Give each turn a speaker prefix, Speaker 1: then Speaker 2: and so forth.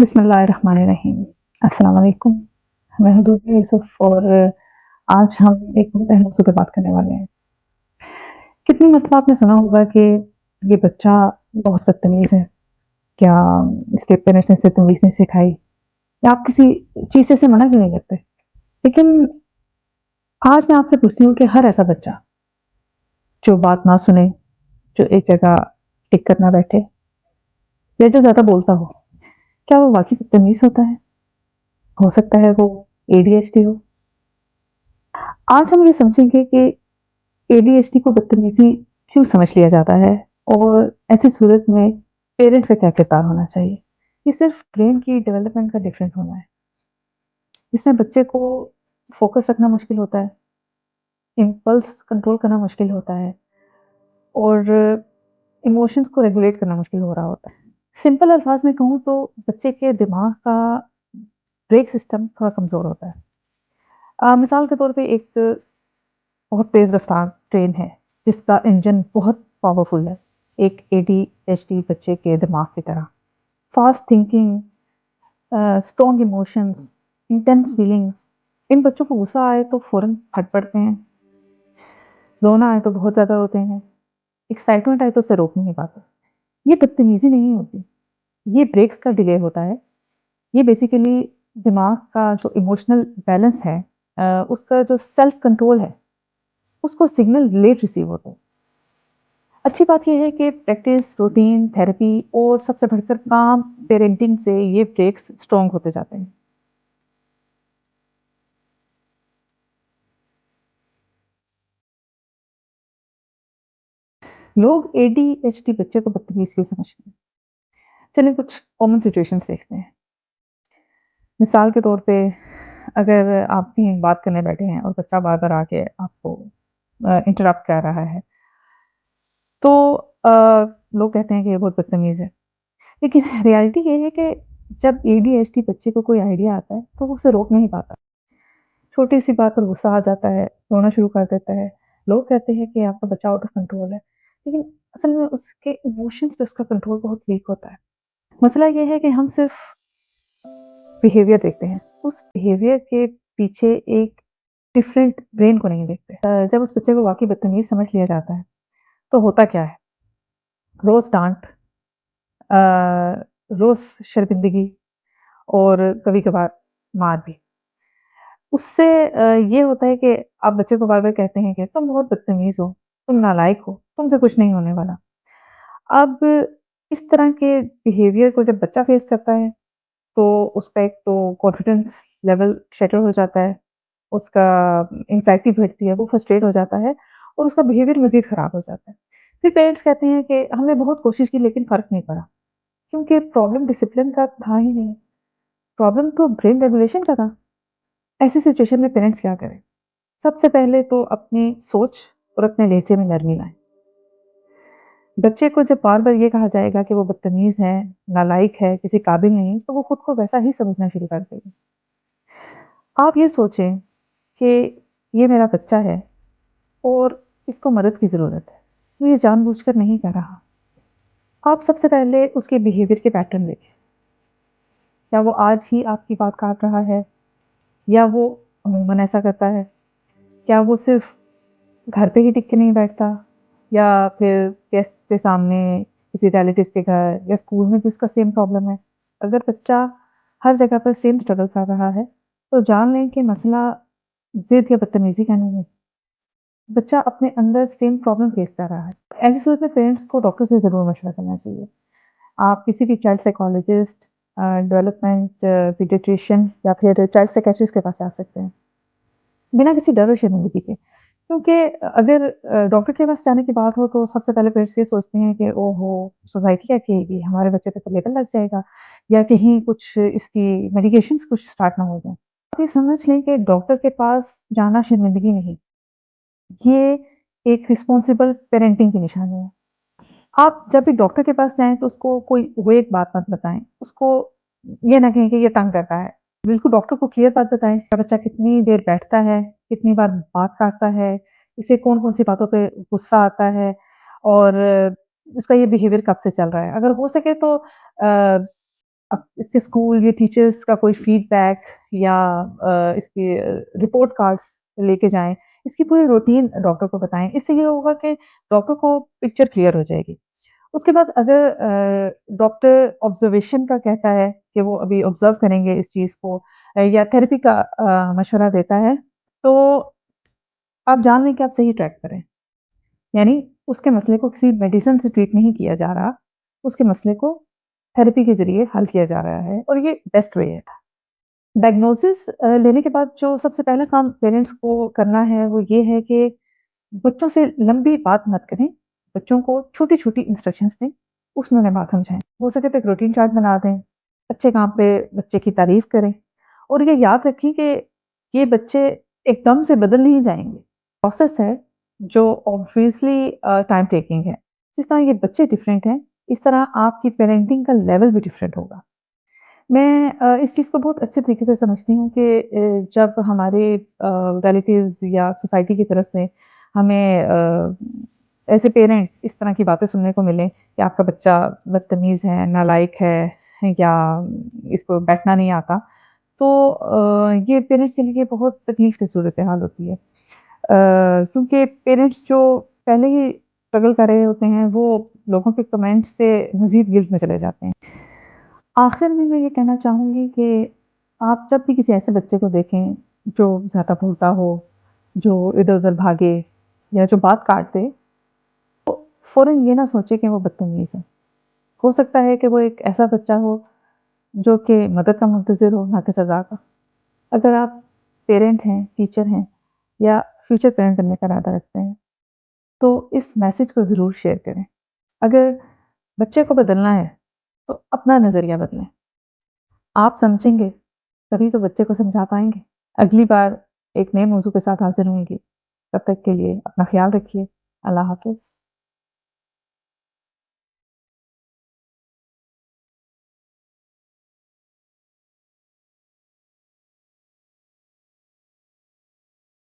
Speaker 1: बिस्मिल्लाहिर्रहमानिर्रहीम। अस्सलाम वालेकुम। मैं हूँ दूबी यूसुफ़ और आज हम एक बहुत अहम मौज़ू पे बात करने वाले हैं। कितनी मरतबा आपने सुना होगा कि ये बच्चा बहुत बदतमीज़ है, क्या इसके पेरेंट्स ने इसे तमीज़ नहीं सिखाई या आप किसी चीज़ से इसे मना क्यों नहीं करते? लेकिन आज मैं आपसे पूछती हूँ कि हर ऐसा बच्चा जो बात ना सुने, जो एक जगह टिक कर ना बैठे या जो ज़्यादा बोलता हो, क्या वो वाक़ई बदतमीज़ होता है? हो सकता है वो एडीएचडी हो। आज हम ये समझेंगे कि एडीएचडी को बदतमीज़ी क्यों समझ लिया जाता है और ऐसी सूरत में पेरेंट्स का क्या किरदार होना चाहिए? ये सिर्फ़ ब्रेन की डेवलपमेंट का डिफरेंट होना है। इसमें बच्चे को फ़ोकस रखना मुश्किल होता है, इम्पल्स कंट्रोल करना मुश्किल होता है और इमोशंस को रेगुलेट करना मुश्किल हो रहा होता है। सिंपल अल्फ़ाज़ में कहूँ तो बच्चे के दिमाग का ब्रेक सिस्टम थोड़ा कमज़ोर होता है। मिसाल के तौर पे एक बहुत तेज़ रफ़्तार ट्रेन है, जिसका इंजन बहुत पावरफुल है, एक एडीएचडी बच्चे के दिमाग की तरह। Fast thinking strong emotions, intense feelings, इन बच्चों को गुस्सा आए तो फ़ौरन फट पड़ते हैं, रोना आए तो बहुत ज़्यादा रोते हैं, एक्साइटमेंट आए तो उसे रोक नहीं पाते। ये बदतमीज़ी नहीं होती, ये ब्रेक्स का डिले होता है। ये बेसिकली दिमाग का जो इमोशनल बैलेंस है उसका जो सेल्फ कंट्रोल है, उसको सिग्नल लेट रिसीव होता है। अच्छी बात ये है कि प्रैक्टिस, रूटीन, थेरेपी और सबसे बढ़कर काम पेरेंटिंग से ये ब्रेक्स स्ट्रॉन्ग होते जाते हैं। लोग एडीएचडी बच्चे को बदतमीज क्यों समझते हैं? चलिए कुछ कॉमन सिचुएशंस देखते हैं। मिसाल के तौर पे अगर आप कहीं बात करने बैठे हैं और बच्चा बार-बार आके आपको इंटरप्ट कर रहा है, तो अ, लोग कहते हैं कि ये बहुत बदतमीज़ है। लेकिन रियलिटी ये है कि जब एडीएचडी बच्चे को कोई आइडिया आता है, तो वो उसे रोक नहीं पाता। छोटी-सी बात पर गुस्सा आ जाता है, रोना शुरू कर देता है। लोग कहते हैं कि आपका बच्चा आउट ऑफ कंट्रोल है, लेकिन असल में उसके इमोशंस पे उसका कंट्रोल बहुत वीक होता है। मसला ये है कि हम सिर्फ बिहेवियर देखते हैं, उस बिहेवियर के पीछे एक डिफरेंट ब्रेन को नहीं देखते। जब उस बच्चे को वाक़ई बदतमीज़ समझ लिया जाता है, तो होता क्या है? रोज़ डाँट अ, रोज़ शर्मिंदगी और कभी-कभार मार भी। उससे ये होता है कि आप बच्चे को बार-बार कहते हैं कि तुम बहुत बदतमीज़ हो, तुम नालायक हो, तुमसे कुछ नहीं होने वाला। अब इस तरह के बिहेवियर को जब बच्चा फेस करता है, तो उसका एक तो कॉन्फिडेंस लेवल शैटर हो जाता है, उसका एंग्ज़ायटी बढ़ती है, वो फ्रस्ट्रेट हो जाता है और उसका बिहेवियर मज़ीद ख़राब हो जाता है। फिर पेरेंट्स कहते हैं कि हमने बहुत कोशिश की लेकिन फ़र्क नहीं पड़ा, क्योंकि प्रॉब्लम डिसिप्लिन का था ही नहीं, प्रॉब्लम तो ब्रेन रेगुलेशन का था। ऐसी सिचुएशन में पेरेंट्स क्या करें? सबसे पहले तो अपनी सोच और अपने लहज़े में नरमी लाएँ। बच्चे को जब बार-बार ये कहा जाएगा कि वो बदतमीज़ है, नालायक है, किसी काबिल नहीं, तो वो खुद को वैसा ही समझना शुरू कर देगा। आप ये सोचें कि ये मेरा बच्चा है और इसको मदद की ज़रूरत है, वो ये जानबूझकर नहीं कर रहा। आप सबसे पहले उसके बिहेवियर के पैटर्न देखें। क्या वो आज ही आपकी बात काट रहा है या वो अमूमन ऐसा करता है? क्या वो सिर्फ़ घर पे ही टिक के नहीं बैठता या फिर गेस्ट के सामने, किसी रिलेटिव्स के घर या स्कूल में भी उसका सेम प्रॉब्लम है। अगर बच्चा हर जगह पर सेम स्ट्रगल कर रहा है, तो जान लें कि मसला ज़िद या बदतमीज़ी का नहीं है। बच्चा अपने अंदर सेम प्रॉब्लम फेस कर रहा है। ऐसी सूरत में पेरेंट्स को डॉक्टर से ज़रूर मशवरा करना चाहिए। आप किसी भी चाइल्ड साइकोलॉजिस्ट डेवलपमेंट पीडियाट्रिशियन या फिर चाइल्ड साइकियाट्रिस्ट के पास जा सकते हैं, बिना किसी डर और शर्मिंदगी के। क्योंकि अगर डॉक्टर के पास जाने की बात हो तो सबसे पहले पेरेंट्स ये सोचते हैं कि ओहो! सोसाइटी क्या कहेगी? हमारे बच्चे पे तो लेबल लग जाएगा या कहीं कुछ इसकी मेडिकेशंस कुछ स्टार्ट ना हो जाएँ। आप ये समझ लें कि डॉक्टर के पास जाना शर्मिंदगी नहीं, ये एक रिस्पॉन्सिबल पेरेंटिंग की निशानी है। आप जब भी डॉक्टर के पास जाएँ तो उसको कोई वो एक बात मत बताएँ, उसको ये ना कहें कि ये तंग कर रहा है। बिल्कुल डॉक्टर को क्लियर बात बताएँ, मेरा बच्चा कितनी देर बैठता है, कितनी बार बात काटता है, इसे कौन-कौन सी बातों पे गुस्सा आता है और इसका ये बिहेवियर कब से चल रहा है। अगर हो सके तो अब इसके स्कूल या टीचर्स का कोई फीडबैक या इसके रिपोर्ट कार्ड्स लेके जाएँ। इसकी पूरी रूटीन डॉक्टर को बताएँ। इससे ये होगा कि डॉक्टर को पिक्चर क्लियर हो जाएगी। उसके बाद अगर डॉक्टर ऑब्ज़र्वेशन का कहता है कि वो अभी ऑब्ज़र्व करेंगे इस चीज़ को या थेरेपी का मशवरा देता है, तो आप जान लें कि आप सही ट्रैक पर हैं। यानी उसके मसले को किसी मेडिसिन से ट्रीट नहीं किया जा रहा, उसके मसले को थेरेपी के ज़रिए हल किया जा रहा है और ये बेस्ट वे है। डायग्नोसिस लेने के बाद जो सबसे पहला काम पेरेंट्स को करना है, वो ये है कि बच्चों से लंबी बात मत करें, बच्चों को छोटी-छोटी इंस्ट्रक्शंस दें, उसमें उन्हें बात समझाएँ। हो सके तो एक रूटीन चार्ट बना दें, अच्छे काम पे बच्चे की तारीफ़ करें और ये याद रखें कि ये बच्चे एकदम से बदल नहीं जाएँगे। प्रोसेस है जो ऑब्वियसली टाइम टेकिंग है। जिस तरह ये बच्चे डिफरेंट हैं, इस तरह आपकी पेरेंटिंग का लेवल भी डिफरेंट होगा। मैं इस चीज़ को बहुत अच्छे तरीके से समझती हूँ कि जब हमारे रिलेटिव्स या सोसाइटी की तरफ से हमें ऐसे पेरेंट इस तरह की बातें सुनने को मिलें कि आपका बच्चा बदतमीज़ है, नालायक है या इसको बैठना नहीं आता, तो ये पेरेंट्स के लिए बहुत तकलीफ़ की सूरत-ए-हाल होती है। क्योंकि पेरेंट्स जो पहले ही स्ट्रगल कर रहे होते हैं, वो लोगों के कमेंट्स से मज़ीद गिल्ट में चले जाते हैं। आखिर में मैं ये कहना चाहूँगी कि आप जब भी किसी ऐसे बच्चे को देखें, जो ज़्यादा बोलता हो, जो इधर-उधर भागे या जो बात काट दे, फ़ौरन ये ना सोचें कि वो बदतमीज़ है। हो सकता है कि वो एक ऐसा बच्चा हो, जो कि मदद का मुंतज़िर हो, ना कि सज़ा का। अगर आप पेरेंट हैं, टीचर हैं या फ्यूचर पेरेंट बनने का इरादा रखते हैं, तो इस मैसेज को ज़रूर शेयर करें। अगर बच्चे को बदलना है, तो अपना नज़रिया बदलें। आप समझेंगे, तभी तो बच्चे को समझा पाएँगे। अगली बार एक नए मौज़ू के साथ हाज़िर होंगी। तब तक के लिए अपना ख़्याल रखिए। अल्लाह हाफ़िज़।